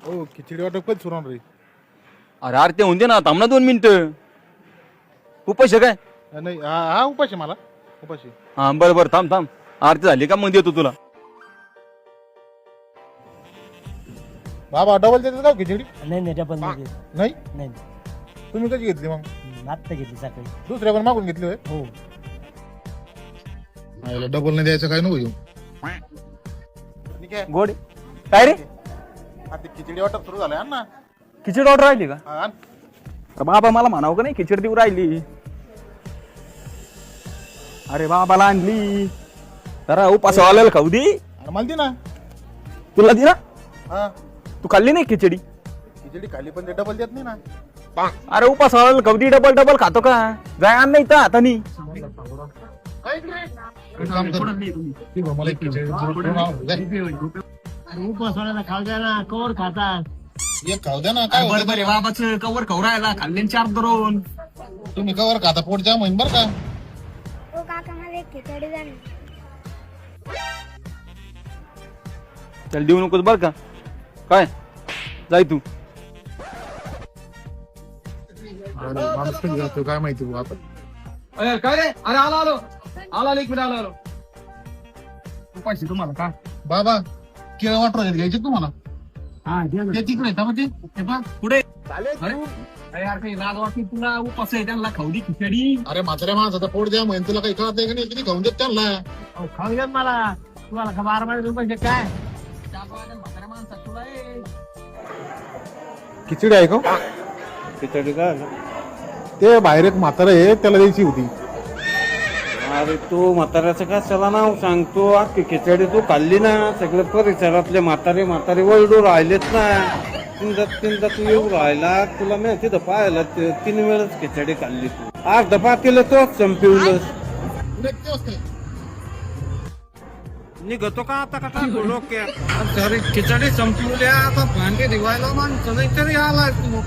हो खिचडी वाटप कधी सुरू होणार रे? अरे आरती होऊन दे ना, थांब ना 2 मिनिटं. उपाशी काय? नाही हा उपाशी मला उपाशी. हा बरं बरं, थांब थांब. आरती झाली का मग देतो तुला. बाबा डबल देतात का हो खिचडी? नाही नाही डबल नाही देत. नाही नाही तुम्ही कधी घेतली मग? आत्ता घेतली सकाळी. दुसऱ्या पण मागून घेतली होय? हो डबल नाही द्यायचं काय नको घेऊ. गोड काय रे? आता खिचडी वाटप सुरू झालंय ना. खिचडी ऑर्डर राहिली का? हा, बाबा मला म्हणावं का नाही खिचडी देऊ राहिली. अरे बाबाला आणली जरा उपास वाल्याला खाऊ दे. अरे मला दे ना. तुला दे ना. हा तू खाल्ली नाही खिचडी? खिचडी खाली पण ते डबल देत नाही ना. अरे उपास वाल्याला खाऊ दे. डबल डबल खातो का? जाय आण नाही तर हातानी. मला एक खिचडी उपासवाल्याला खाऊ द्या ना, कवर खातात. एक खाऊ द्या ना. काय होतं? बरोबर बाबाचं कवर खाऊ राहिला, खाल्ले 4 धरून. तुम्ही कवर खाता पोट जाम होईन बरं का. हो काका मला एक खिचडी द्या ना. चल देऊ नकोस बर का. काय जाय तू. माणूस कधी जातो काय माहिती बुवा आता. अरे काय रे? अरे आलो आलो आलो एक मिनिट आलो. उपाशी तुम्हाला का? बाबा केळं वाटर घ्यायचे तुम्हाला? हा द्या ना. ते तिकडे येतात मग ते पहा. पुढे अरे यार काही लाज वाटते तुला? उपास आहे त्यांना खाऊ दे खिचडी. अरे म्हाताऱ्या माणसाचा पोट द्या म्हणजे तुला काही कळत नाही का नाही? किती खाऊन देत त्यांना. अहो, खाऊ द्या ना मला. तुम्हाला का 12 रुपये काय? खिचडी आहे का? खिचडी का? ते बाहेर एक म्हातारा आहे त्याला द्यायची होती. अरे तू म्हाताऱ्याचं का चला नाव सांगतो. अख्खी खिचडी तू खाल्ली ना. सगळे परिसरातले म्हातारे म्हातारे वळडू राहिलेत ना. तीनदा तू येऊ राहिला. तुला मी तिथं पाहायला 3 वेळच खिचडी खाल्ली तू. अर्धा पातेलं तोच संपवलंस. निघतो का आता का डोक्यात? खिचडी संपवल्या आता भांडे धुवायला माणसं नाही तरी आलाय तू.